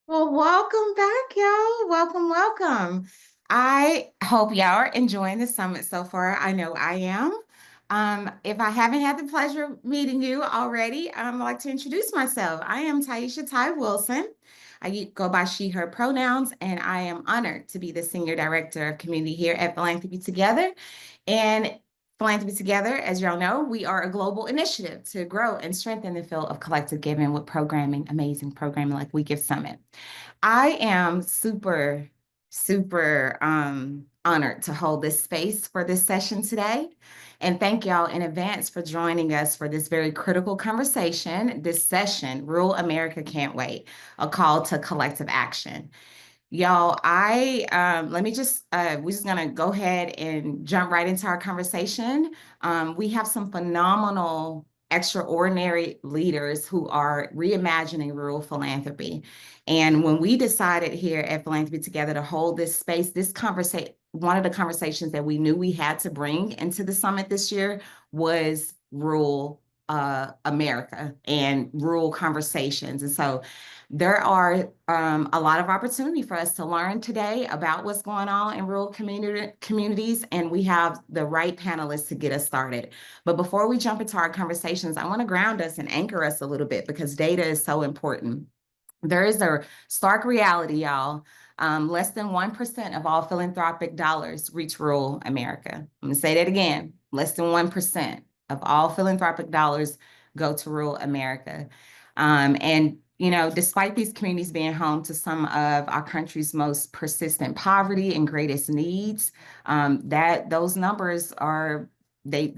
Well, welcome back, y'all. Welcome, welcome. I hope y'all are enjoying the summit so far. I know I am. If I haven't had the pleasure of meeting you already, I'd like to introduce myself. I am Taisha Ty Wilson. Go by she, her pronouns, and I am honored to be the Senior Director of Community here at Philanthropy Together. And Philanthropy Together, as y'all know, we are a global initiative to grow and strengthen the field of collective giving with programming, amazing programming like We Give Summit. I am super honored to hold this space for this session today. And thank y'all in advance for joining us for this very critical conversation, this session, Rural America Can't Wait, a call to collective action. Y'all, let me just we're just gonna go ahead and jump right into our conversation. We have some phenomenal, extraordinary leaders who are reimagining rural philanthropy. And when we decided here at Philanthropy Together to hold this space, this conversation, one of the conversations that we knew we had to bring into the summit this year was rural America and rural conversations. And so there are a lot of opportunity for us to learn today about what's going on in rural communities, and we have the right panelists to get us started. But before we jump into our conversations, I want to ground us and anchor us a little bit because data is so important. There is a stark reality, y'all. Less than 1% of all philanthropic dollars reach rural America. I'm going to say that again. Less than 1% of all philanthropic dollars go to rural America. Despite these communities being home to some of our country's most persistent poverty and greatest needs, that those numbers are they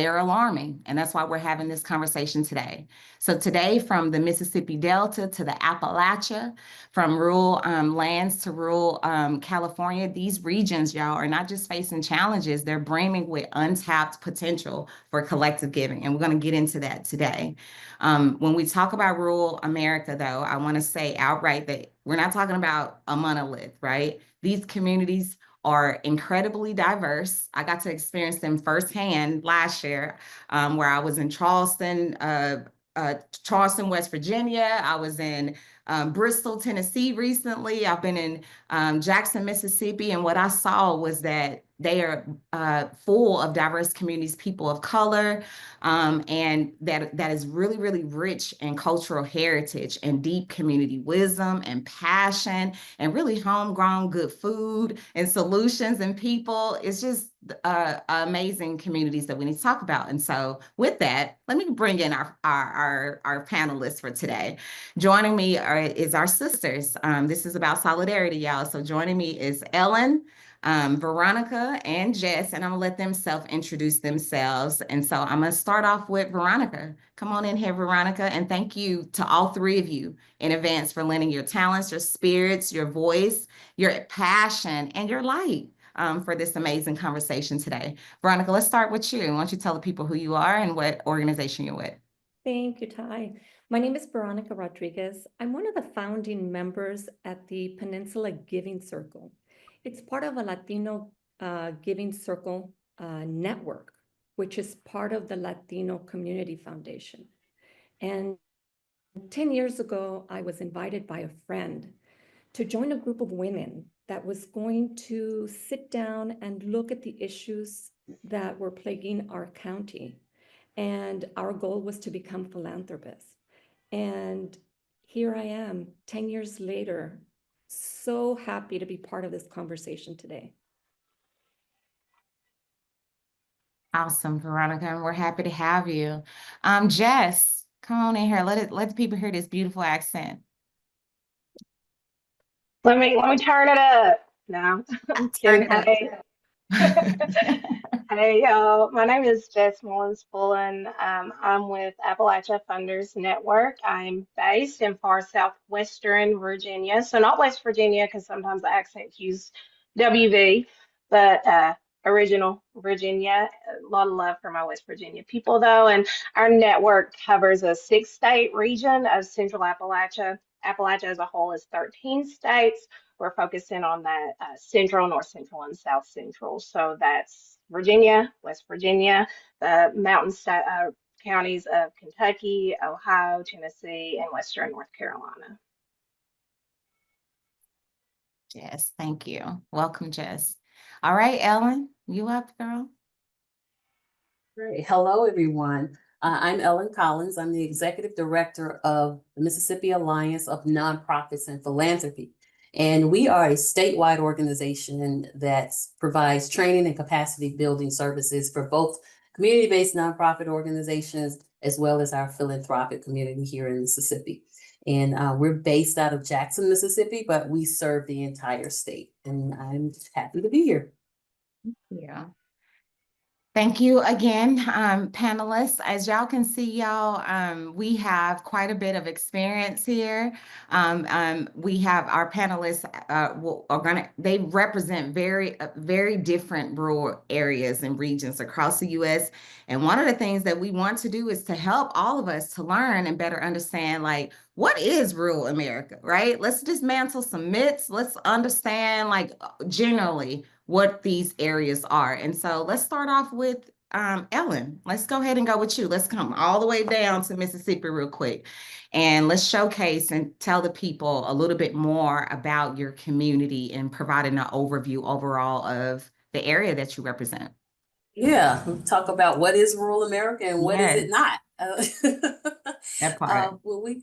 are alarming, and that's why we're having this conversation today. So today, from the Mississippi Delta to the Appalachia, from rural lands to rural California, these regions, y'all, are not just facing challenges; they're brimming with untapped potential for collective giving, and we're going to get into that today. When we talk about rural America, though, I want to say outright that we're not talking about a monolith, right? These communities are incredibly diverse. I got to experience them firsthand last year, where I was in Charleston, West Virginia. I was in Bristol, Tennessee recently. I've been in Jackson, Mississippi, and what I saw was that they are full of diverse communities, people of color, and that is really, really rich in cultural heritage and deep community wisdom and passion and really homegrown good food and solutions and people. It's just amazing communities that we need to talk about. And so with that, let me bring in our panelists for today. Joining me is our sisters. This is about solidarity, y'all. So joining me is Ellen, Veronica, and Jess, and I'm gonna let them self-introduce themselves. And so I'm gonna start off with Veronica. Come on in here, Veronica, and thank you to all three of you in advance for lending your talents, your spirits, your voice, your passion, and your light for this amazing conversation today. Veronica, let's start with you. Why don't you tell the people who you are and what organization you're with? Thank you, Ty. My name is Veronica Rodriguez. I'm one of the founding members at the Peninsula Giving Circle. It's part of a Latino Giving Circle network, which is part of the Latino Community Foundation. And 10 years ago, I was invited by a friend to join a group of women that was going to sit down and look at the issues that were plaguing our county. And our goal was to become philanthropists. And here I am, 10 years later, so happy to be part of this conversation today. Awesome, Veronica, and we're happy to have you. Jess, come on in here. Let the people hear this beautiful accent. Let me turn it up. No, I'm Turn kidding. it up. Hey, hey, y'all. My name is Jess Mullins Pullen. I'm with Appalachia Funders Network. I'm based in far southwestern Virginia, so not West Virginia because sometimes the accents use WV, but original Virginia. A lot of love for my West Virginia people, though, and our network covers a six-state region of Central Appalachia. Appalachia as a whole is 13 states. We're focusing on that central, north central, and south central. So that's Virginia, West Virginia, the counties of Kentucky, Ohio, Tennessee, and western North Carolina. Jess. Thank you. Welcome, Jess. All right, Ellen, you up, girl? Great. Hello, everyone. I'm Ellen Collins. I'm the Executive Director of the Mississippi Alliance of Nonprofits and Philanthropy. And we are a statewide organization that provides training and capacity building services for both community-based nonprofit organizations as well as our philanthropic community here in Mississippi. And we're based out of Jackson, Mississippi, but we serve the entire state. And I'm happy to be here. Yeah. Thank you again, panelists. As y'all can see, we have quite a bit of experience here. We have our panelists they represent very different rural areas and regions across the U.S. And one of the things that we want to do is to help all of us to learn and better understand, like, what is rural America, right? Let's dismantle some myths. Let's understand, like, generally what these areas are. And so let's start off with Ellen. Let's go ahead and go with you. Let's come all the way down to Mississippi real quick. And let's showcase and tell the people a little bit more about your community and providing an overview overall of the area that you represent. Yeah, talk about what is rural America and what is it not. That part. When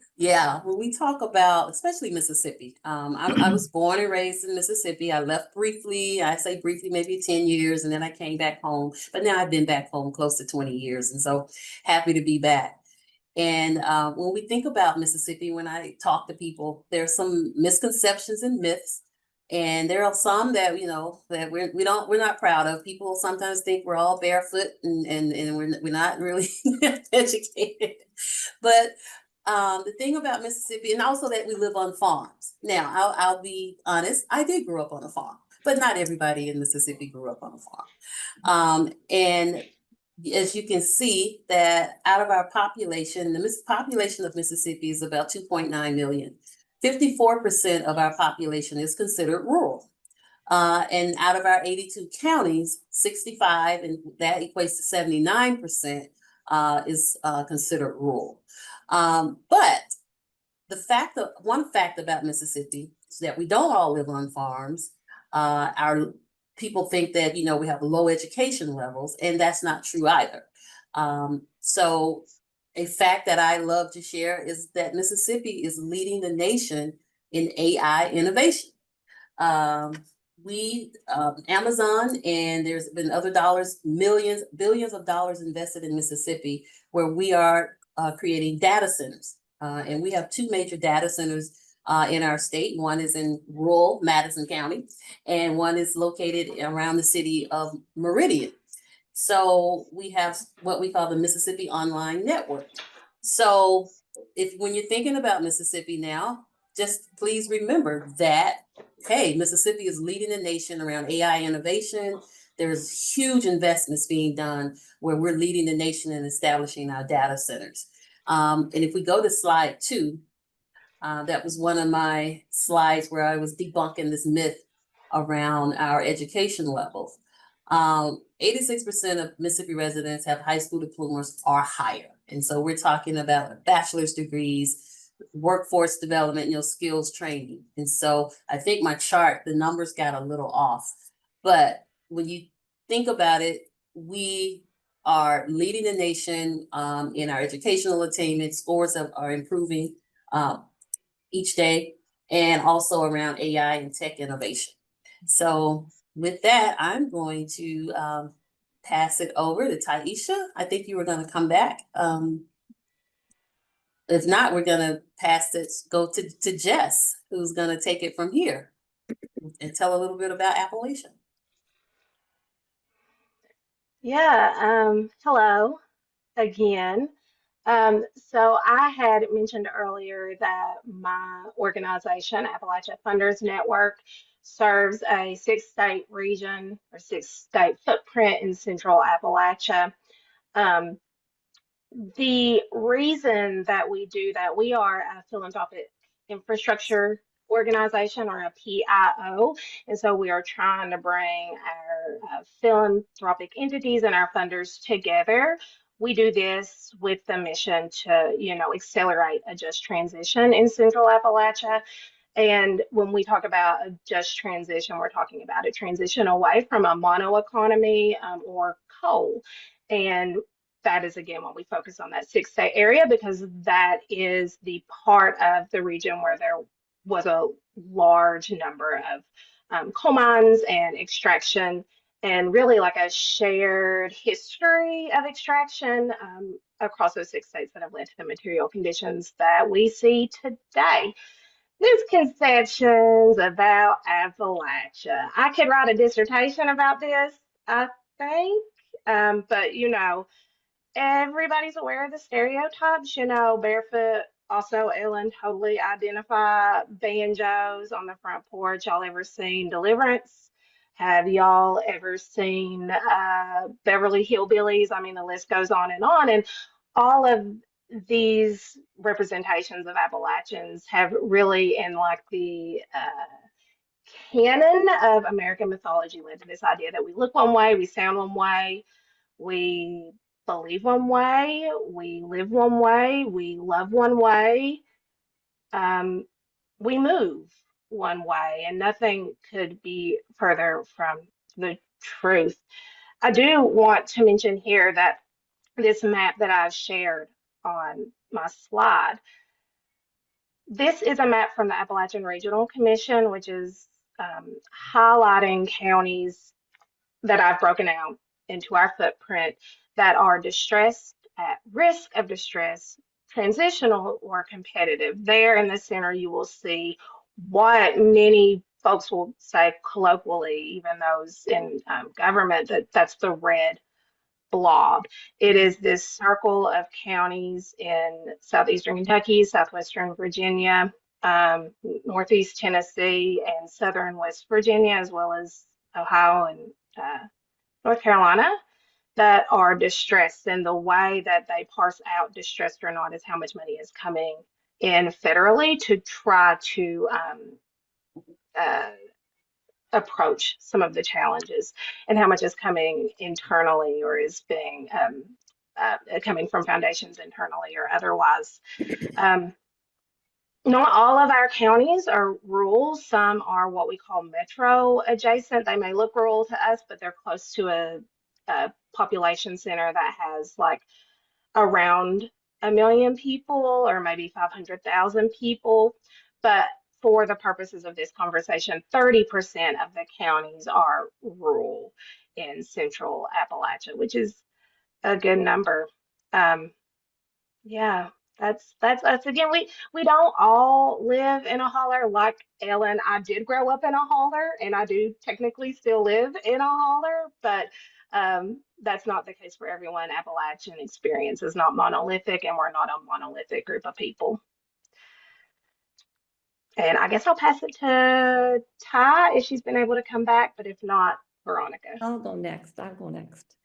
we talk about, especially Mississippi, I was born and raised in Mississippi. I left briefly, I say briefly, maybe 10 years, and then I came back home. But now I've been back home close to 20 years, and so happy to be back. And when we think about Mississippi, when I talk to people, there's some misconceptions and myths. And there are some that, that we're not proud of. People sometimes think we're all barefoot and we're not really educated. But the thing about Mississippi, and also that we live on farms. Now, I'll be honest, I did grow up on a farm, but not everybody in Mississippi grew up on a farm. And as you can see, that out of our population, the population of Mississippi is about 2.9 million. 54% of our population is considered rural. And out of our 82 counties, 65, and that equates to 79%, is considered rural. But one fact about Mississippi is that we don't all live on farms. Our people think that, we have low education levels, and that's not true either. So a fact that I love to share is that Mississippi is leading the nation in AI innovation. Amazon, and there's been other billions of dollars invested in Mississippi, where we are creating data centers. And we have two major data centers in our state. One is in rural Madison County, and one is located around the city of Meridian. So we have what we call the Mississippi Online Network. So when you're thinking about Mississippi now, just please remember that, hey, Mississippi is leading the nation around AI innovation. There's huge investments being done where we're leading the nation in establishing our data centers. And if we go to slide 2, that was one of my slides where I was debunking this myth around our education levels. 86% of Mississippi residents have high school diplomas or higher. And so we're talking about bachelor's degrees, workforce development, skills training. And so I think my chart, the numbers got a little off. But when you think about it, we are leading the nation in our educational attainment. Scores are improving each day, and also around AI and tech innovation. So with that, I'm going to pass it over to Taisha. I think you were going to come back. If not, we're going to go to Jess, who's going to take it from here and tell a little bit about Appalachia. Yeah, hello again. So I had mentioned earlier that my organization, Appalachia Funders Network, serves a 6-state region or 6-state footprint in Central Appalachia. The reason that we do that, we are a philanthropic infrastructure organization, or a PIO, and so we are trying to bring our philanthropic entities and our funders together. We do this with the mission to, accelerate a just transition in Central Appalachia. And when we talk about a just transition, we're talking about a transition away from a mono economy or coal. And that is again when we focus on that six-state area because that is the part of the region where there was a large number of coal mines and extraction, and really like a shared history of extraction across those six states that have led to the material conditions that we see today. Misconceptions about Appalachia. I could write a dissertation about this, I think. But everybody's aware of the stereotypes. Barefoot, also Ellen, totally identify banjos on the front porch. Y'all ever seen Deliverance? Have y'all ever seen Beverly Hillbillies? I mean, the list goes on. And all of these representations of Appalachians have really, in like the canon of American mythology, led to this idea that we look one way, we sound one way, we believe one way, we live one way, we love one way, um, we move one way, and nothing could be further from the truth. I do want to mention here that this map that I've shared on my slide, this is a map from the Appalachian Regional Commission, which is highlighting counties that I've broken out into our footprint that are distressed, at risk of distress, transitional, or competitive. There in the center, you will see what many folks will say colloquially, even those in government, that's the red blob. It is this circle of counties in southeastern Kentucky, southwestern Virginia, northeast Tennessee, and southern West Virginia, as well as Ohio and North Carolina, that are distressed. And the way that they parse out distressed or not is how much money is coming in federally to try to uh, approach some of the challenges, and how much is coming internally or is being coming from foundations internally or otherwise. Um, Not all of our counties are rural. Some are what we call metro adjacent. They may look rural to us, but they're close to a population center that has like around 1 million people or maybe 500,000 people. But for the purposes of this conversation, 30% of the counties are rural in central Appalachia, which is a good number. Um, yeah, that's us again. We don't all live in a holler like Ellen. I did grow up in a holler, and I do technically still live in a holler, but that's not the case for everyone. Appalachian experience is not monolithic, and we're not a monolithic group of people. And I guess I'll pass it to Ty if she's been able to come back, but if not, Veronica. I'll go next.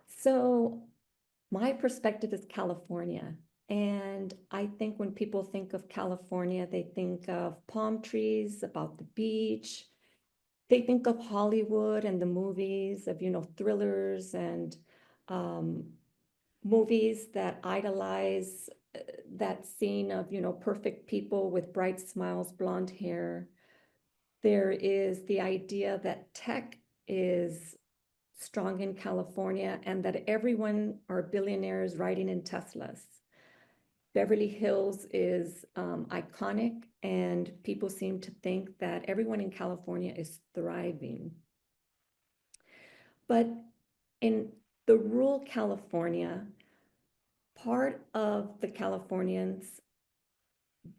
So my perspective is California. And I think when people think of California, they think of palm trees, about the beach. They think of Hollywood and the movies of, thrillers and movies that idolize that scene of, perfect people with bright smiles, blonde hair. There is the idea that tech is strong in California and that everyone are billionaires riding in Teslas. Beverly Hills is iconic, and people seem to think that everyone in California is thriving. But in the rural California, part of the Californians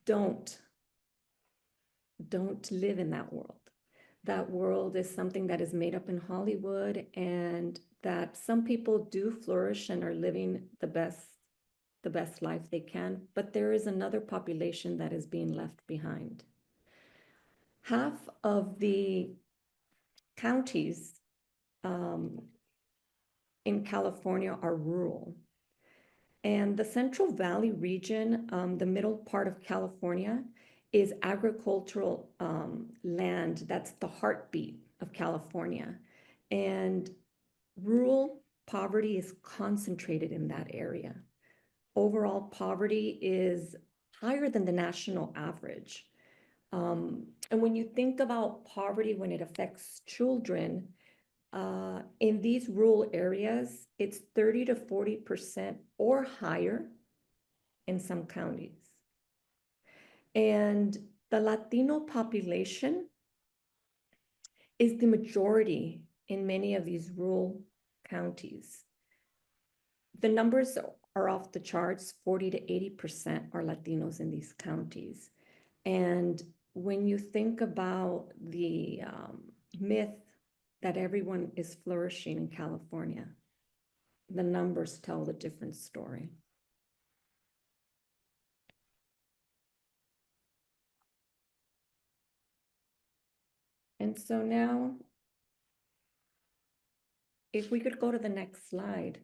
don't live in that world. That world is something that is made up in Hollywood, and that some people do flourish and are living the best life they can, but there is another population that is being left behind. Half of the counties in California are rural. And the Central Valley region, the middle part of California, is agricultural land. That's the heartbeat of California. And rural poverty is concentrated in that area. Overall poverty is higher than the national average. And when you think about poverty, when it affects children, in these rural areas, it's 30 to 40% or higher in some counties. And the Latino population is the majority in many of these rural counties. The numbers are off the charts. 40 to 80% are Latinos in these counties. And when you think about the myth that everyone is flourishing in California, the numbers tell a different story. And so now, if we could go to the next slide.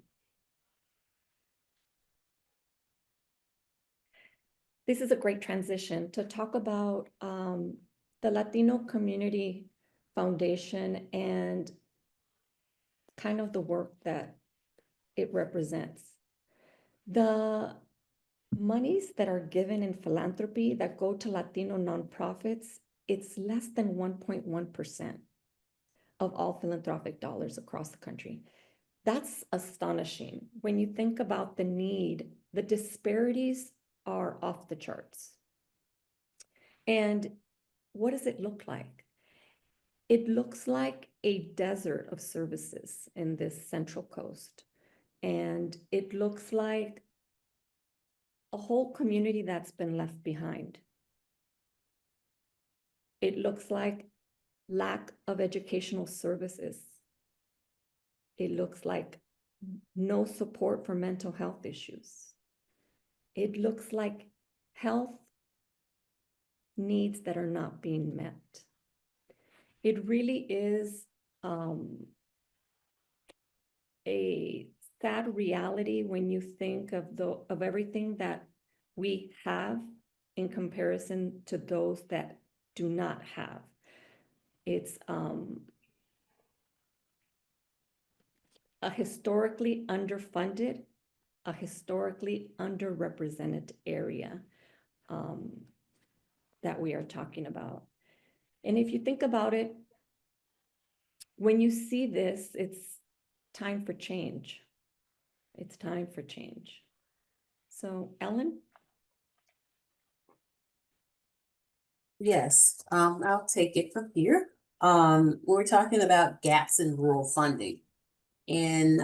This is a great transition to talk about the Latino Community Foundation and kind of the work that it represents. The monies that are given in philanthropy that go to Latino nonprofits, it's less than 1.1% of all philanthropic dollars across the country. That's astonishing. When you think about the need, the disparities are off the charts. And what does it look like? It looks like a desert of services in this Central Coast. And it looks like a whole community that's been left behind. It looks like lack of educational services. It looks like no support for mental health issues. It looks like health needs that are not being met. It really is a sad reality when you think of everything that we have in comparison to those that do not have. It's a historically underfunded, a historically underrepresented area that we are talking about. And if you think about it, when you see this, it's time for change. It's time for change. So, Ellen? Yes, I'll take it from here. We're talking about gaps in rural funding. And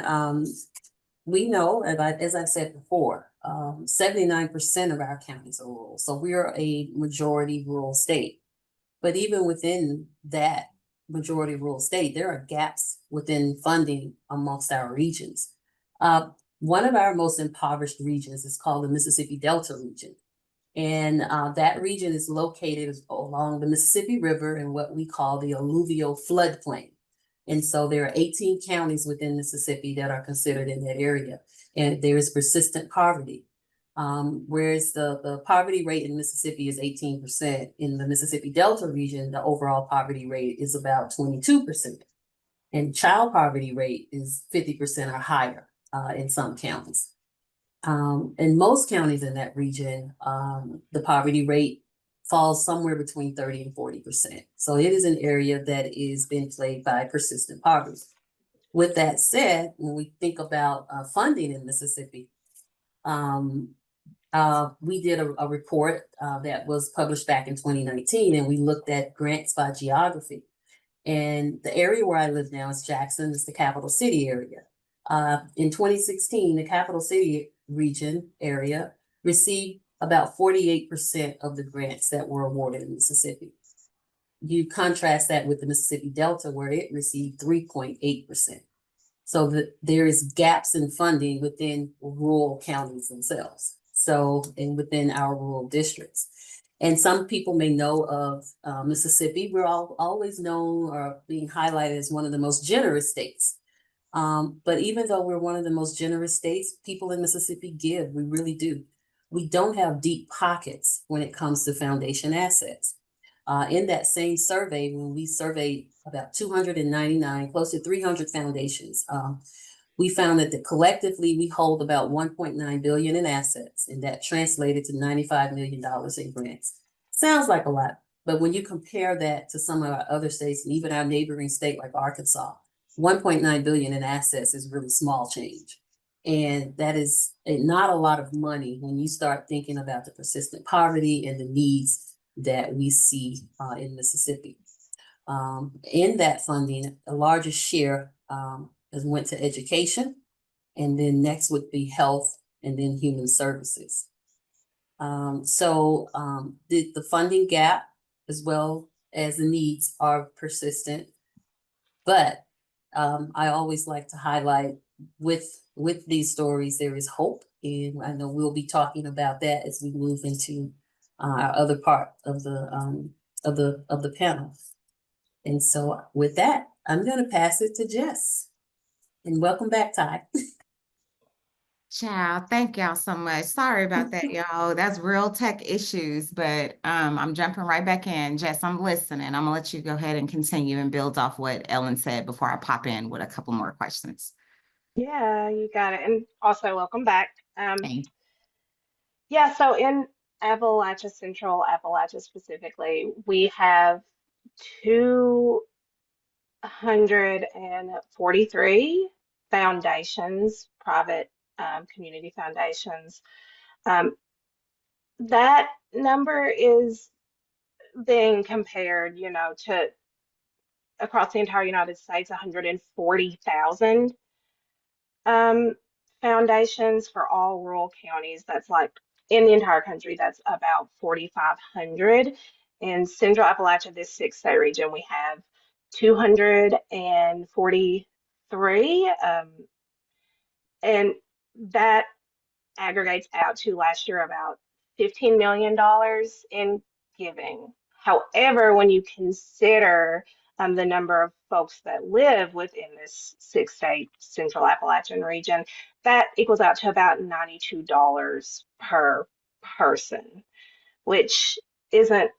we know, as I said before, 79% of our counties are rural. So we are a majority rural state. But even within that majority rural state, there are gaps within funding amongst our regions. One of our most impoverished regions is called the Mississippi Delta region. And that region is located along the Mississippi River in what we call the alluvial floodplain. And so there are 18 counties within Mississippi that are considered in that area. And there is persistent poverty. Whereas the poverty rate in Mississippi is 18%, in the Mississippi Delta region, the overall poverty rate is about 22%. And child poverty rate is 50% or higher in some counties. In most counties in that region, the poverty rate falls somewhere between 30 and 40%. So it is an area that is being plagued by persistent poverty. With that said, when we think about funding in Mississippi, we did a report that was published back in 2019, and we looked at grants by geography. And the area where I live now is Jackson, it's the capital city area. In 2016, the capital city region area received about 48% of the grants that were awarded in Mississippi. You contrast that with the Mississippi Delta, where it received 3.8%. So that there is gaps in funding within rural counties themselves. So, and within our rural districts. And some people may know of Mississippi. We're always known or being highlighted as one of the most generous states. But even though we're one of the most generous states, people in Mississippi give, we really do. We don't have deep pockets when it comes to foundation assets. In that same survey, when we surveyed about 299, close to 300 foundations, we found that collectively we hold about 1.9 billion in assets, and that translated to $95 million in grants. Sounds like a lot, But when you compare that to some of our other states, and even our neighboring state like Arkansas, 1.9 billion in assets is really small change. And that is not a lot of money when you start thinking about the persistent poverty and the needs that we see in Mississippi. In that funding, the largest share has went to education, and then next would be health, and then human services. The funding gap as well as the needs are persistent, but I always like to highlight with these stories there is hope, and I know we'll be talking about that as we move into our other part of the panel. And so with that, I'm going to pass it to Jess. And welcome back, Ty. Ciao. Thank y'all so much. Sorry about that, y'all. That's real tech issues, but I'm jumping right back in. Jess, I'm listening. I'm gonna let you go ahead and continue and build off what Ellen said before I pop in with a couple more questions. Yeah, you got it. And also, welcome back. Thank Yeah, so in Appalachia, Central Appalachia specifically, we have 243 foundations, private community foundations. Um, that number is being compared, to across the entire United States, 140,000 um, foundations for all rural counties. That's like in the entire country, that's about 4,500. In Central Appalachia, this 6-state region, we have 243. And that aggregates out to last year about $15 million in giving. However, when you consider the number of folks that live within this 6-state Central Appalachian region, that equals out to about $92 per person, which isn't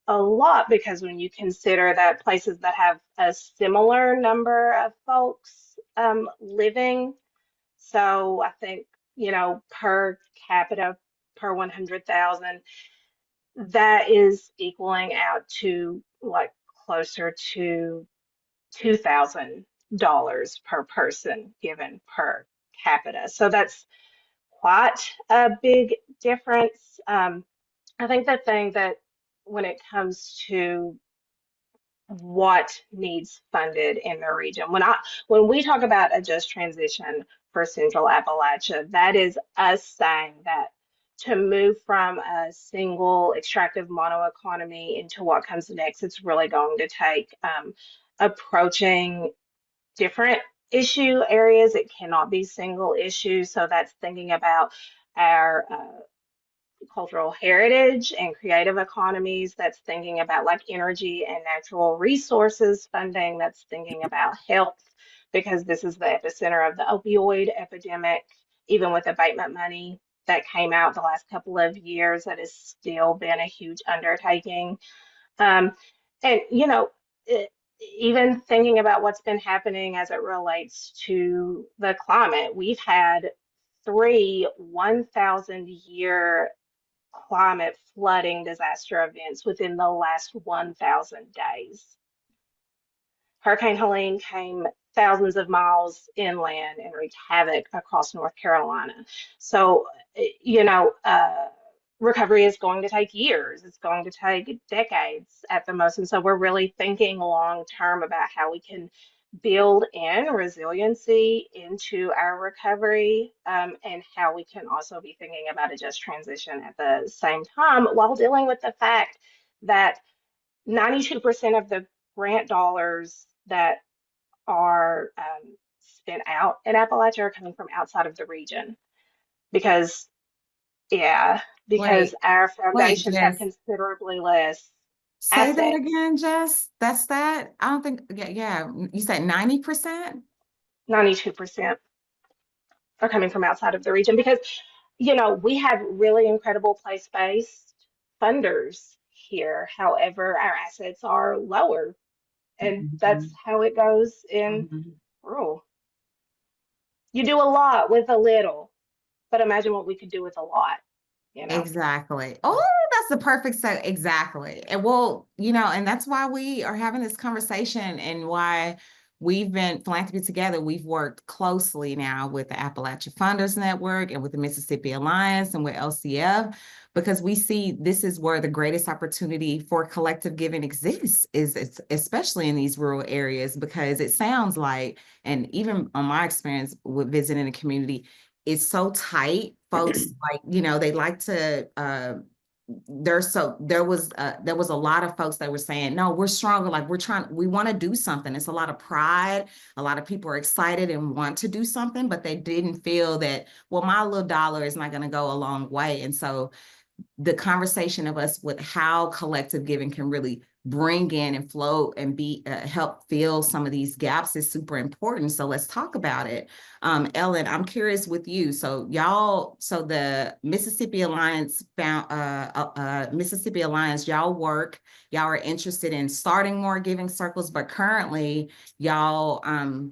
a lot because when you consider that places that have a similar number of folks living, so I think, per capita, per 100,000, that is equaling out to like closer to $2,000 per person given per capita. So that's quite a big difference. I think the thing that when it comes to what needs funded in the region. When we talk about a just transition for Central Appalachia, that is us saying that to move from a single extractive monoeconomy into what comes next, it's really going to take approaching different issue areas. It cannot be single issue. So that's thinking about our cultural heritage and creative economies. That's thinking about like energy and natural resources funding. That's thinking about health, because this is the epicenter of the opioid epidemic. Even with abatement money that came out the last couple of years, that has still been a huge undertaking. Um, and, even thinking about what's been happening as it relates to the climate, we've had 3 1,000-year climate flooding disaster events within the last 1,000 days. Hurricane Helene came thousands of miles inland and wreaked havoc across North Carolina. So, recovery is going to take years. It's going to take decades at the most. And so we're really thinking long term about how we can build in resiliency into our recovery, and how we can also be thinking about a just transition at the same time while dealing with the fact that 92% of the grant dollars that are spent out in Appalachia are coming from outside of the region because, yeah, because Wait, our wait, foundations have Jess. considerably less Say that assets. again, Jess. That's that. I don't think, yeah. You said 90%? 92% are coming from outside of the region because, we have really incredible place-based funders here. However, our assets are lower, and that's how it goes in rural. You do a lot with a little, but imagine what we could do with a lot. Exactly. Oh, that's the perfect set. Exactly. And well, and that's why we are having this conversation and why we've been philanthropy together. We've worked closely now with the Appalachia Funders Network and with the Mississippi Alliance and with LCF, because we see this is where the greatest opportunity for collective giving exists, is especially in these rural areas, because it sounds like, and even on my experience with visiting a community, it's so tight. Folks like, they like to there was a lot of folks that were saying, no, we're stronger, like we want to do something. It's a lot of pride. A lot of people are excited and want to do something, but they didn't feel that, well, my little dollar is not going to go a long way. And so the conversation of us with how collective giving can really bring in and flow and be help fill some of these gaps is super important. So let's talk about it. Ellen, I'm curious with you. So the Mississippi Alliance y'all are interested in starting more giving circles, but currently y'all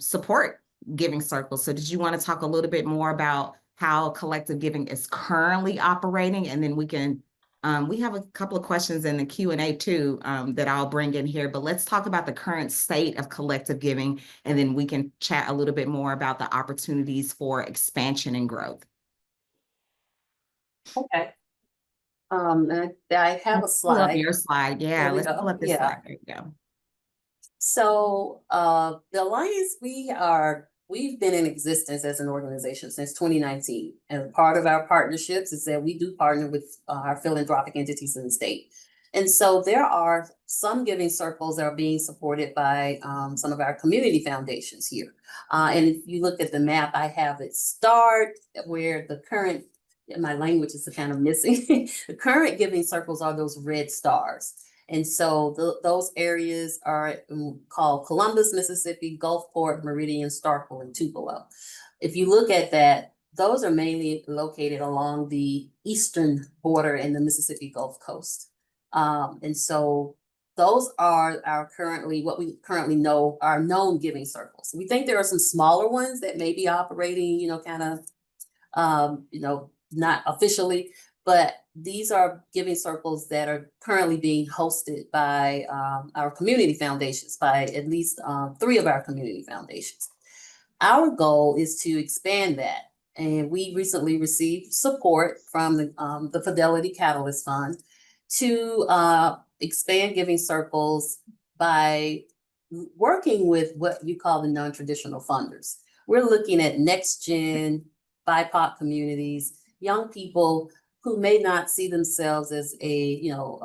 support giving circles. So did you want to talk a little bit more about how collective giving is currently operating? And then we have a couple of questions in the Q&A too, that I'll bring in here, but let's talk about the current state of collective giving, and then we can chat a little bit more about the opportunities for expansion and growth. Okay. I have a slide. Pull up your slide. Yeah, let's pull up this slide. There you go. So the Alliance, we've been in existence as an organization since 2019. And part of our partnerships is that we do partner with our philanthropic entities in the state. And so there are some giving circles that are being supported by some of our community foundations here. And if you look at the map, I have it start where the current, my language is kind of missing. The current giving circles are those red stars. And so those areas are called Columbus, Mississippi, Gulfport, Meridian, Starkville, and Tupelo. If you look at that, those are mainly located along the eastern border in the Mississippi Gulf Coast. And so those are what we currently know are known giving circles. We think there are some smaller ones that may be operating, not officially, but these are giving circles that are currently being hosted by our community foundations, by at least 3 of our community foundations. Our goal is to expand that. And we recently received support from the Fidelity Catalyst Fund to expand giving circles by working with what you call the non-traditional funders. We're looking at next gen BIPOC communities, young people who may not see themselves as a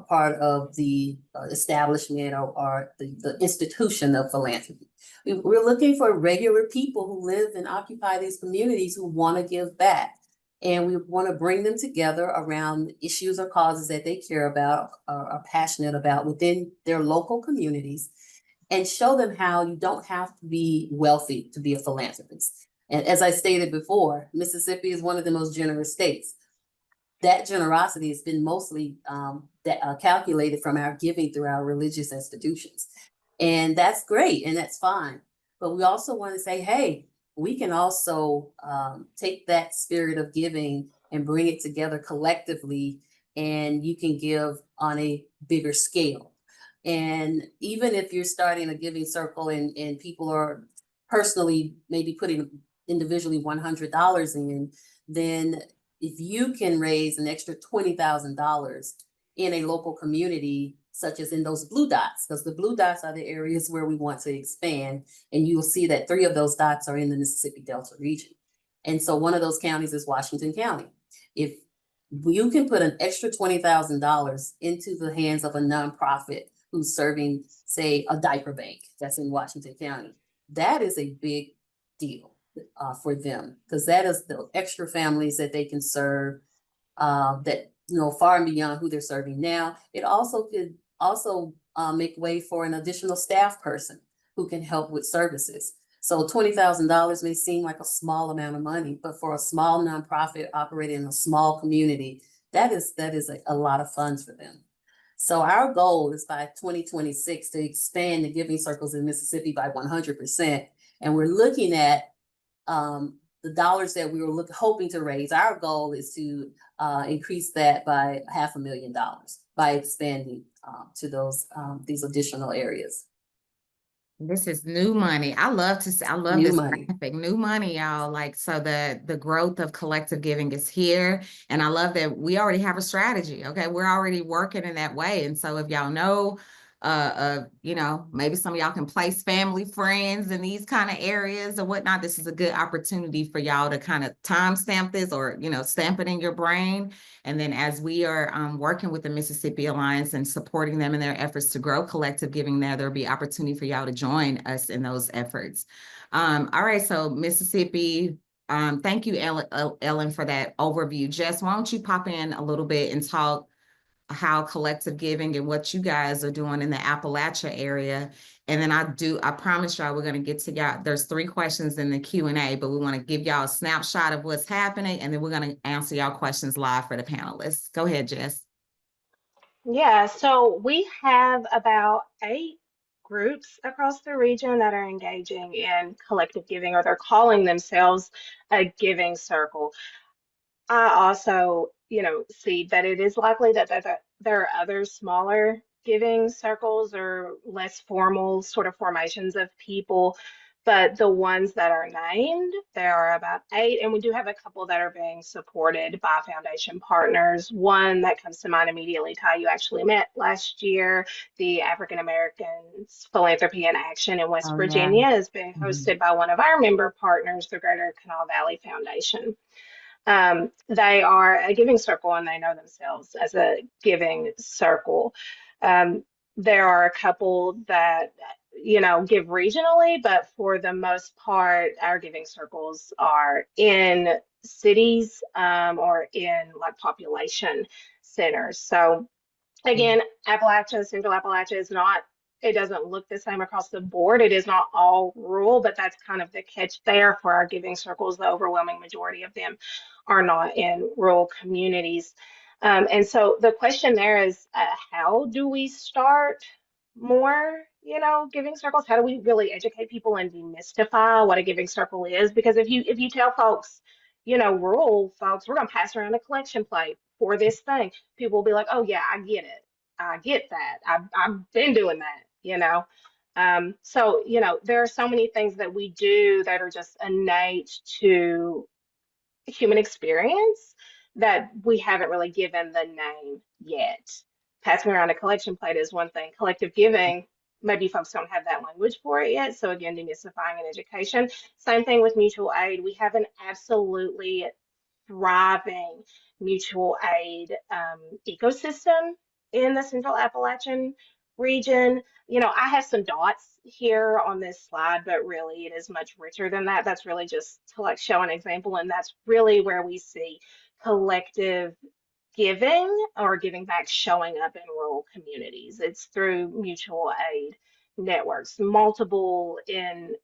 part of the establishment or the institution of philanthropy. We're looking for regular people who live and occupy these communities who want to give back. And we want to bring them together around issues or causes that they care about or are passionate about within their local communities, and show them how you don't have to be wealthy to be a philanthropist. And as I stated before, Mississippi is one of the most generous states. That generosity has been mostly calculated from our giving through our religious institutions. And that's great, and that's fine. But we also want to say, hey, we can also take that spirit of giving and bring it together collectively, and you can give on a bigger scale. And even if you're starting a giving circle and people are personally maybe putting individually $100 in, then if you can raise an extra $20,000 in a local community, such as in those blue dots, because the blue dots are the areas where we want to expand, and you will see that 3 of those dots are in the Mississippi Delta region. And so one of those counties is Washington County. If you can put an extra $20,000 into the hands of a nonprofit who's serving, say, a diaper bank that's in Washington County, that is a big deal for them, because that is the extra families that they can serve, that far and beyond who they're serving now. It also could make way for an additional staff person who can help with services. So $20,000 may seem like a small amount of money, but for a small nonprofit operating in a small community, that is a lot of funds for them. So our goal is by 2026 to expand the giving circles in Mississippi by 100%. And we're looking at the dollars that we were hoping to raise, our goal is to increase that by $500,000 by expanding to these additional areas. This is new money. I love New this money. graphic. New money, y'all. Like, so the growth of collective giving is here. And I love that we already have a strategy. Okay. We're already working in that way. And so if y'all know, you know, maybe some of y'all can place family, friends in these kind of areas or whatnot. This is a good opportunity for y'all to kind of timestamp this, or, you know, stamp it in your brain. And then as we are working with the Mississippi Alliance and supporting them in their efforts to grow collective giving there'll be opportunity for y'all to join us in those efforts. All right, so Mississippi, thank you, Ellen, for that overview. Jess, why don't you pop in a little bit and talk how collective giving and what you guys are doing in the Appalachia area. And then I promise y'all, we're going to get to y'all. There's 3 questions in the Q&A, but we want to give y'all a snapshot of what's happening. And then we're going to answer y'all questions live for the panelists. Go ahead, Jess. Yeah, so we have about 8 groups across the region that are engaging in collective giving, or they're calling themselves a giving circle. I also, see that it is likely that there are other smaller giving circles or less formal sort of formations of people, but the ones that are named, there are about 8, and we do have a couple that are being supported by foundation partners. One that comes to mind immediately, Ty, you actually met last year, the African Americans Philanthropy in Action in West Virginia is being hosted by one of our member partners, the Greater Kanawha Valley Foundation. They are a giving circle and they know themselves as a giving circle. There are a couple that, give regionally, but for the most part, our giving circles are in cities or in like population centers. So again, Appalachia, Central Appalachia is not, it doesn't look the same across the board. It is not all rural, but that's kind of the catch there for our giving circles. The overwhelming majority of them are not in rural communities. And so the question there is, how do we start more, giving circles? How do we really educate people and demystify what a giving circle is? Because if you tell folks, rural folks, we're going to pass around a collection plate for this thing, people will be like, oh yeah, I get it. I get that. I've been doing that. So, there are so many things that we do that are just innate to human experience that we haven't really given the name yet. Passing around a collection plate is one thing. Collective giving, maybe folks don't have that language for it yet. So again, demystifying and education. Same thing with mutual aid. We have an absolutely thriving mutual aid ecosystem in the Central Appalachian region. I have some dots here on this slide, but really it is much richer than that. That's really just to like show an example, and that's really where we see collective giving or giving back showing up in rural communities. It's through mutual aid networks, multiple in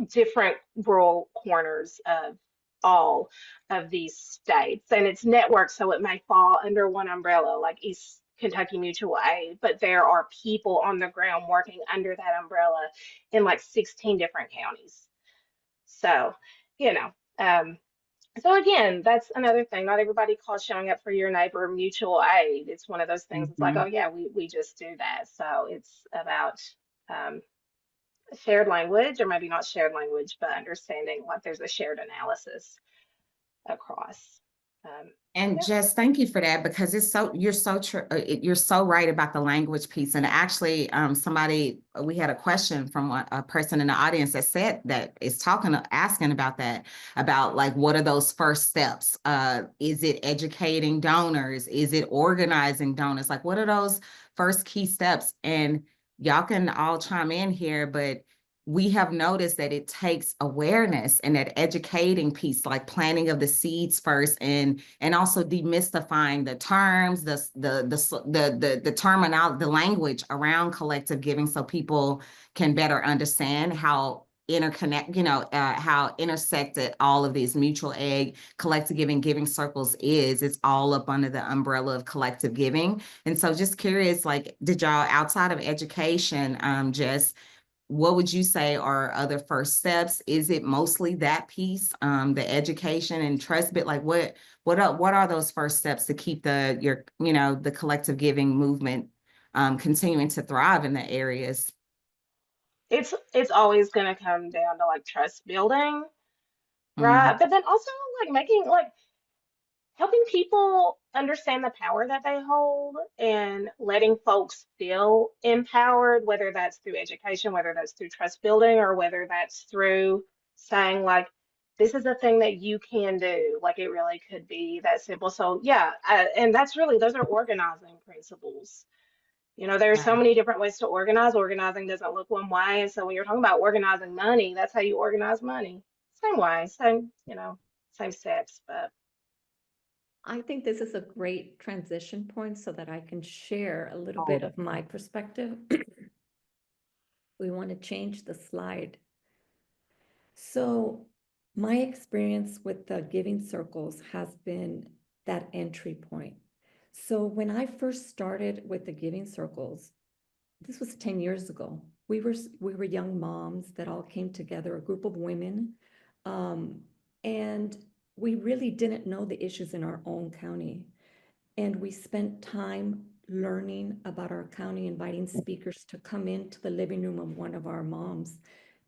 different rural corners of all of these states. And it's networked, so it may fall under one umbrella, like East Kentucky Mutual Aid, but there are people on the ground working under that umbrella in like 16 different counties. So, so again, that's another thing. Not everybody calls showing up for your neighbor mutual aid. It's one of those things. It's like, oh yeah, we just do that. So it's about shared language, or maybe not shared language, but understanding like there's a shared analysis across. And Yeah. Jess, thank you for that, because you're so right about the language piece. And actually, we had a question from a person in the audience that said that is asking about that, about like, what are those first steps? Is it educating donors? Is it organizing donors? Like, what are those first key steps? And y'all can all chime in here, but we have noticed that it takes awareness and that educating piece, like planting of the seeds first, and also demystifying the terms, the terminology, the language around collective giving, so people can better understand how how intersected all of these mutual aid, collective giving circles is. It's all up under the umbrella of collective giving. And so just curious, like, did y'all, outside of education, just what would you say are other first steps? Is it mostly that piece, the education and trust bit? Like what are those first steps to keep the collective giving movement continuing to thrive in the areas? It's always going to come down to like trust building, Mm, right? But then also like making like helping people understand the power that they hold and letting folks feel empowered, whether that's through education, whether that's through trust building, or whether that's through saying, like, this is a thing that you can do. Like, it really could be that simple. So, yeah, and that's really, those are organizing principles. You know, there are so right. many different ways to organize. Organizing doesn't look one way. And so when you're talking about organizing money, that's how you organize money. Same way, same steps, but. I think this is a great transition point so that I can share a little bit of my perspective. We want to change the slide. So my experience with the giving circles has been that entry point. So when I first started with the giving circles, this was 10 years ago. We were young moms that all came together, a group of women, and we really didn't know the issues in our own county. And we spent time learning about our county, inviting speakers to come into the living room of one of our moms.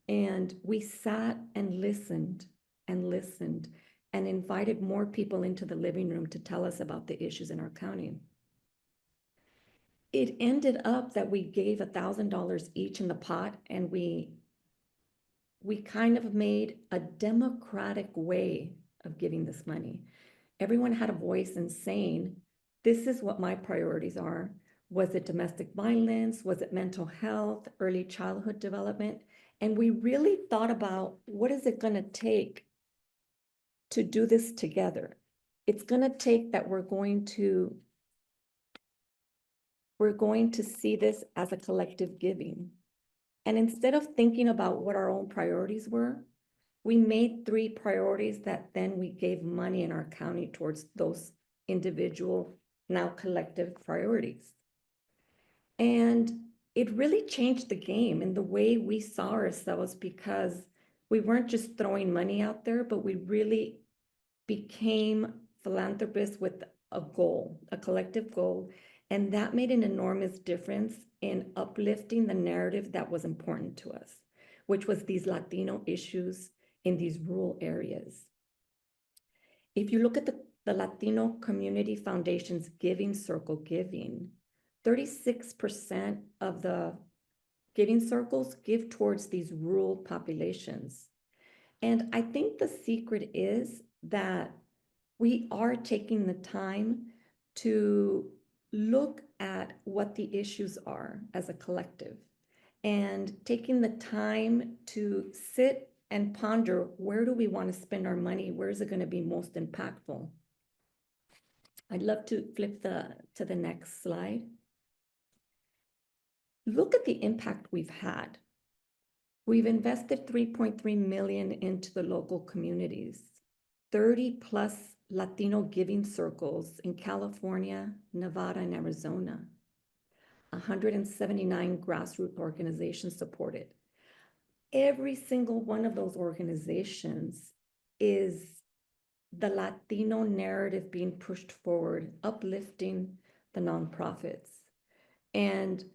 And we sat and listened and invited more people into the living room to tell us about the issues in our county. It ended up that we gave $1,000 each in the pot, and we kind of made a democratic way of giving this money. Everyone had a voice in saying, this is what my priorities are. Was it domestic violence? Was it mental health, early childhood development? And we really thought about, what is it going to take to do this together? It's going to take that we're going to see this as a collective giving. And instead of thinking about what our own priorities were, we made 3 priorities that then we gave money in our county towards those individual, now collective priorities. And it really changed the game in the way we saw ourselves, because we weren't just throwing money out there, but we really became philanthropists with a goal, a collective goal. And that made an enormous difference in uplifting the narrative that was important to us, which was these Latino issues in these rural areas. If you look at the Latino Community Foundation's Giving Circle giving, 36% of the giving circles give towards these rural populations. And I think the secret is that we are taking the time to look at what the issues are as a collective, and taking the time to sit and ponder, where do we want to spend our money? Where is it going to be most impactful? I'd love to flip to the next slide. Look at the impact we've had. We've invested $3.3 million into the local communities, 30 plus Latino giving circles in California, Nevada, and Arizona. 179 grassroots organizations supported. Every single one of those organizations is the Latino narrative being pushed forward, uplifting the nonprofits. And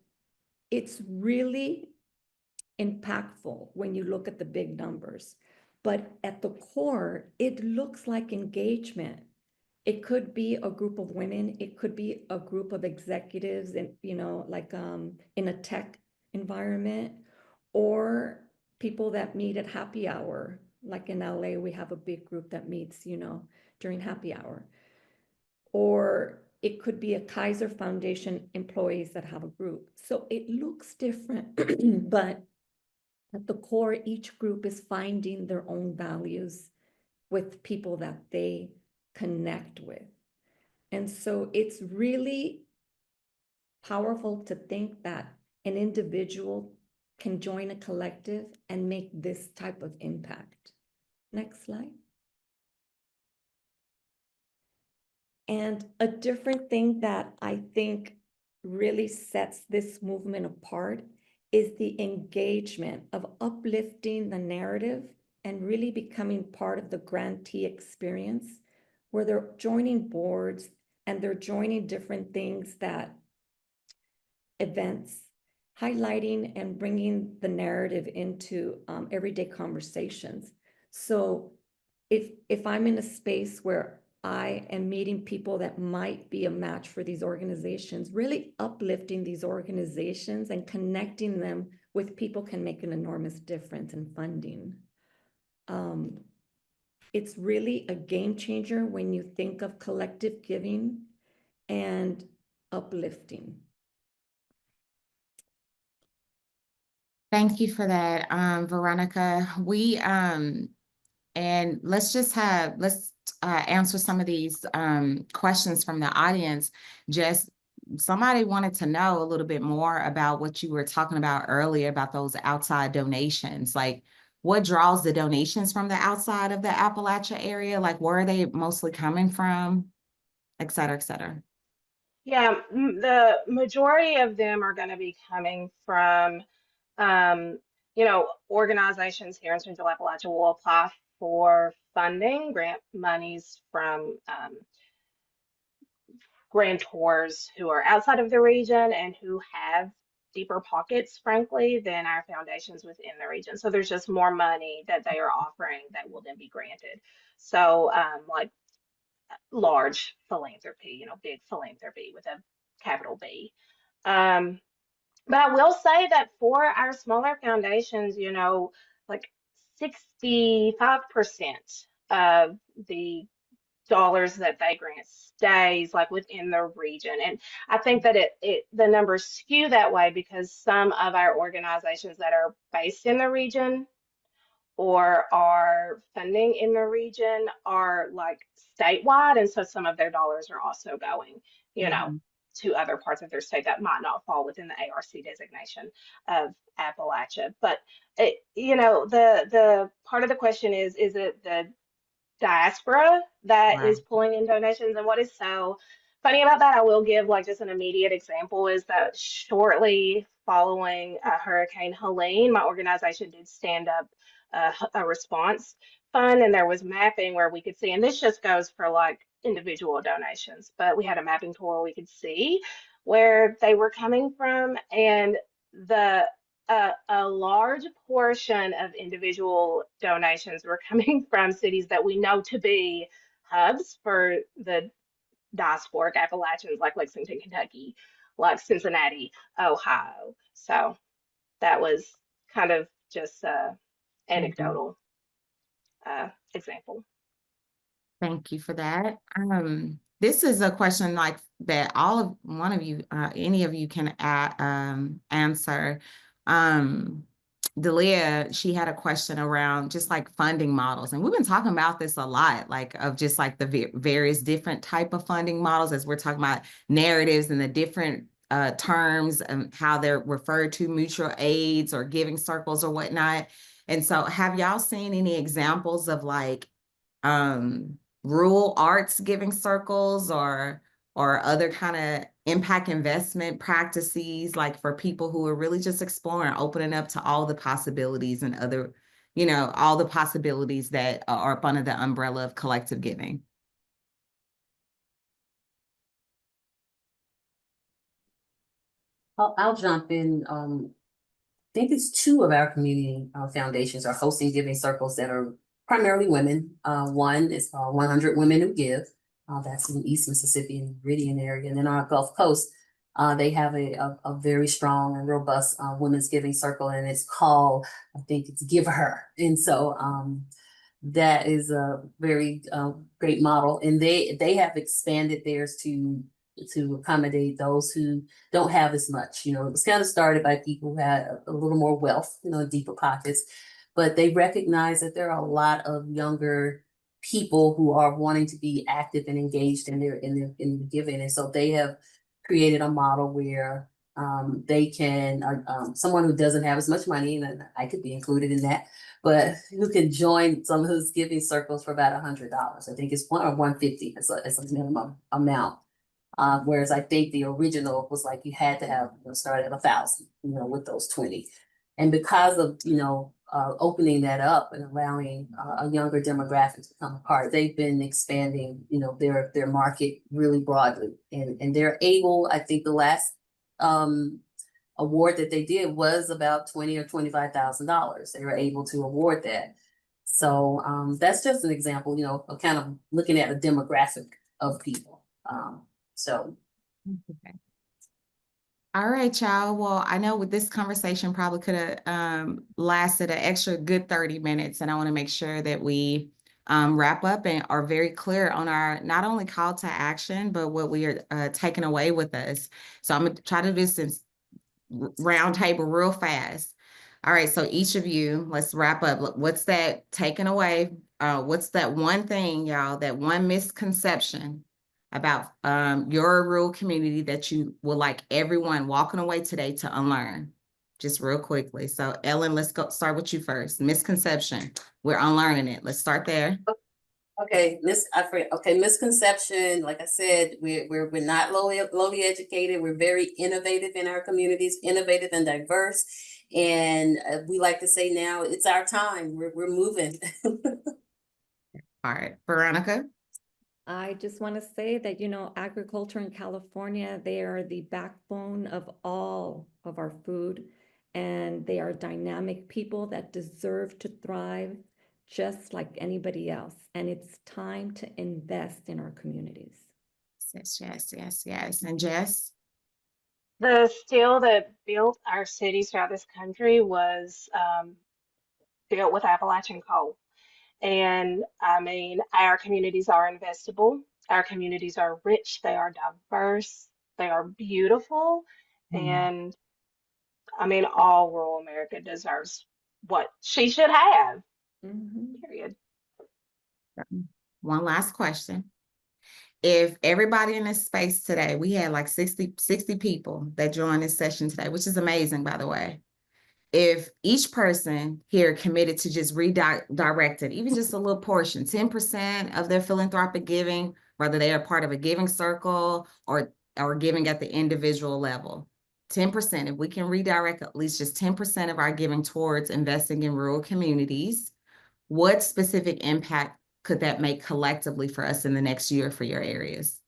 it's really impactful when you look at the big numbers. But at the core, it looks like engagement. It could be a group of women. It could be a group of executives, and like in a tech environment, or people that meet at happy hour. Like in LA, we have a big group that meets, during happy hour. Or it could be a Kaiser Foundation employees that have a group. So it looks different, but at the core, each group is finding their own values with people that they connect with. And so it's really powerful to think that an individual can join a collective and make this type of impact. Next slide. And a different thing that I think really sets this movement apart is the engagement of uplifting the narrative and really becoming part of the grantee experience, where they're joining boards and they're joining different things, that events, highlighting and bringing the narrative into everyday conversations. So if I'm in a space where I am meeting people that might be a match for these organizations, really uplifting these organizations and connecting them with people can make an enormous difference in funding. It's really a game changer when you think of collective giving and uplifting. Thank you for that, Veronica. And let's answer some of these questions from the audience. Just somebody wanted to know a little bit more about what you were talking about earlier about those outside donations. Like, what draws the donations from the outside of the Appalachia area? Like, where are they mostly coming from, et cetera, et cetera? Yeah, the majority of them are going to be coming from, um, organizations here in Central Appalachia will apply for funding, grant monies from grantors who are outside of the region and who have deeper pockets, frankly, than our foundations within the region. So there's just more money that they are offering that will then be granted. So, like large philanthropy, big philanthropy with a capital B. Um, but I will say that for our smaller foundations, like 65% of the dollars that they grant stays like within the region. And I think that the numbers skew that way because some of our organizations that are based in the region or are funding in the region are like statewide, and so some of their dollars are also going, Mhm. to other parts of their state that might not fall within the ARC designation of Appalachia. But the part of the question is it the diaspora that Right. is pulling in donations? And what is so funny about that, I will give like just an immediate example, is that shortly following Hurricane Helene, my organization did stand up a response fund, and there was mapping where we could see, and this just goes for like individual donations, but we had a mapping tool where we could see where they were coming from, and the a large portion of individual donations were coming from cities that we know to be hubs for the diasporic Appalachians, like Lexington, Kentucky, like Cincinnati, Ohio. So that was kind of just Mhm. anecdotal example. Thank you for that. This is a question like that one of you, any of you can answer. Um, Delia, she had a question around just like funding models, and we've been talking about this a lot, like of just like the various different type of funding models as we're talking about narratives and the different terms and how they're referred to, mutual aids or giving circles or whatnot. And so, have y'all seen any examples of like rural arts giving circles or other kind of impact investment practices, like for people who are really just exploring, opening up to all the possibilities and other, all the possibilities that are up under the umbrella of collective giving? I'll jump in. I think it's two of our community foundations are hosting giving circles that are primarily women. One is called 100 Women Who Give. That's in East Mississippi and Meridian area. And then on our Gulf Coast, they have a very strong and robust women's giving circle, and it's called, I think it's Give Her. And so that is a very great model. And they have expanded theirs to accommodate those who don't have as much. It was kind of started by people who had a little more wealth, deeper pockets, but they recognize that there are a lot of younger people who are wanting to be active and engaged in the giving, and so they have created a model where they can someone who doesn't have as much money, and I could be included in that, but who can join some of those giving circles for about $100. I think it's $150 as a minimum amount. Whereas I think the original was like you had to have, start at 1,000, with those 20. And because of, opening that up and allowing a younger demographic to come apart, they've been expanding, their market really broadly. And they're able, I think the last award that they did was about $20,000 or $25,000. They were able to award that. So that's just an example, of kind of looking at a demographic of people. So. Okay. All right, y'all. Well, I know with this conversation probably could have lasted an extra good 30 minutes, and I want to make sure that we wrap up and are very clear on our not only call to action, but what we are taking away with us. So I'm going to try to do this in round table real fast. All right, so each of you, let's wrap up. Look, what's that taken away? What's that one thing, y'all, that one misconception about your rural community that you would like everyone walking away today to unlearn? Just real quickly. So Ellen, let's start with you first. Misconception. We're unlearning it. Let's start there. Okay, misconception. Like I said, we're not lowly educated. We're very innovative in our communities, innovative and diverse. And we like to say now it's our time. We're moving. All right, Veronica. I just want to say that, agriculture in California, they are the backbone of all of our food, and they are dynamic people that deserve to thrive just like anybody else. And it's time to invest in our communities. Yes. And Jess? The steel that built our cities throughout this country was built with Appalachian coal. And I mean, our communities are investable. Our communities are rich. They are diverse. They are beautiful. And I mean, all rural America deserves what she should have. Period. One last question. If everybody in this space today, we had like 60 people that joined this session today, which is amazing, by the way. If each person here committed to just redirect it, even just a little portion, 10% of their philanthropic giving, whether they are part of a giving circle or giving at the individual level, 10%, if we can redirect at least just 10% of our giving towards investing in rural communities, what specific impact could that make collectively for us in the next year for your areas?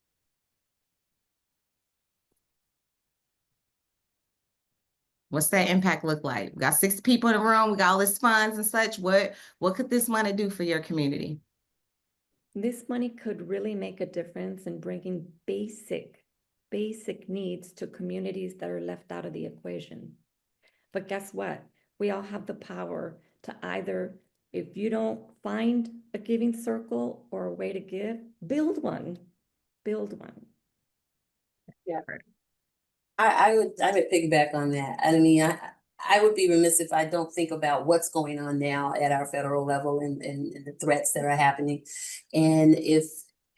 What's that impact look like? We got 60 people in the room, we got all this funds and such. What could this money do for your community? This money could really make a difference in bringing basic needs to communities that are left out of the equation. But guess what? We all have the power to either, if you don't find a giving circle or a way to give, build one. Yeah. I would piggyback on that. I mean, I would be remiss if I don't think about what's going on now at our federal level and the threats that are happening. And if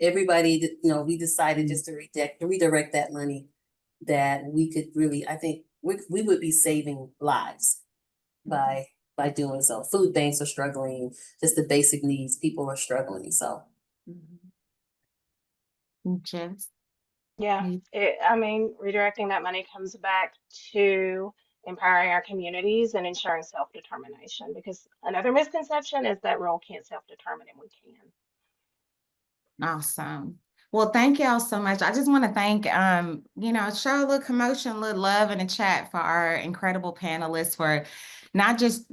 everybody, we decided just to redirect that money, that we could really, I think we would be saving lives by doing so. Food banks are struggling, just the basic needs, people are struggling. So. Jess? Yeah, I mean, redirecting that money comes back to empowering our communities and ensuring self-determination, because another misconception is that rural can't self-determine, and we can. Awesome. Well, thank y'all so much. I just want to thank, show a little commotion, a little love in the chat for our incredible panelists for not just,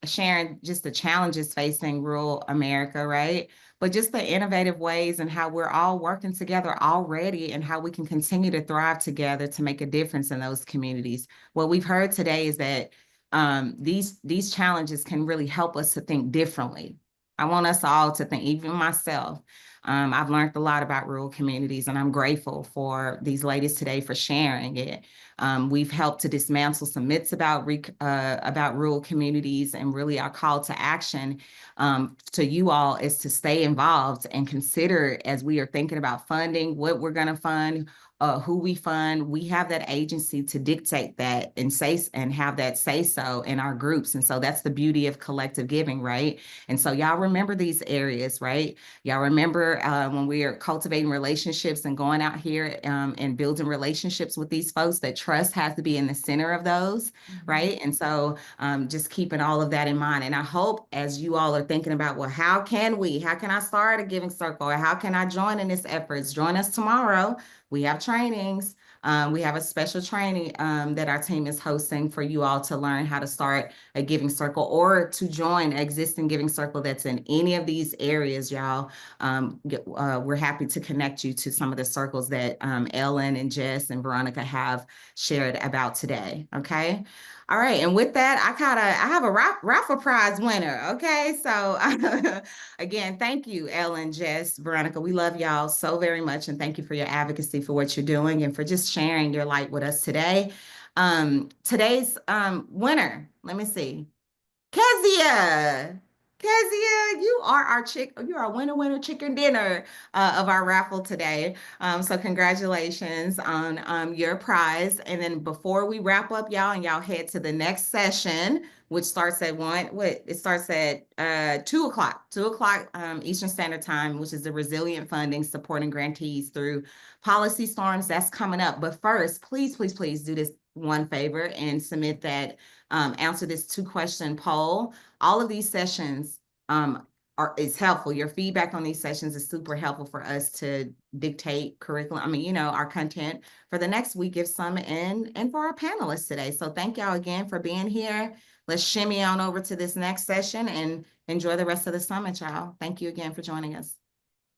sharing just the challenges facing rural America, right? But just the innovative ways and how we're all working together already and how we can continue to thrive together to make a difference in those communities. What we've heard today is that these challenges can really help us to think differently. I want us all to think, even myself. I've learned a lot about rural communities, and I'm grateful for these ladies today for sharing it. We've helped to dismantle some myths about rural communities, and really our call to action to you all is to stay involved and consider, as we are thinking about funding, what we're going to fund, who we fund. We have that agency to dictate that and have that say so in our groups. And so that's the beauty of collective giving, right? And so y'all remember these areas, right? Y'all remember when we are cultivating relationships and going out here and building relationships with these folks, that trust has to be in the center of those, right? And so just keeping all of that in mind. And I hope as you all are thinking about, well, how can I start a giving circle, or how can I join in this efforts? Join us tomorrow. We have trainings. We have a special training that our team is hosting for you all to learn how to start a giving circle or to join an existing giving circle that's in any of these areas, y'all. We're happy to connect you to some of the circles that Ellen and Jess and Veronica have shared about today, okay? All right, and with that, I have a raffle prize winner, okay? So again, thank you, Ellen, Jess, Veronica. We love y'all so very much, and thank you for your advocacy for what you're doing and for just sharing your light with us today. Today's winner, let me see. Kezia, you are our winner chicken dinner of our raffle today. So congratulations on your prize. And then before we wrap up, y'all, and y'all head to the next session, which starts at it starts at 2 o'clock Eastern Standard Time, which is the Resilient Funding Supporting Grantees Through Policy Storms. That's coming up. But first, please do this one favor and submit that answer this 2-question poll. All of these sessions is helpful. Your feedback on these sessions is super helpful for us to dictate curriculum. I mean, our content for the next week, Give Summit, and for our panelists today. So thank y'all again for being here. Let's shimmy on over to this next session and enjoy the rest of the summit, y'all. Thank you again for joining us.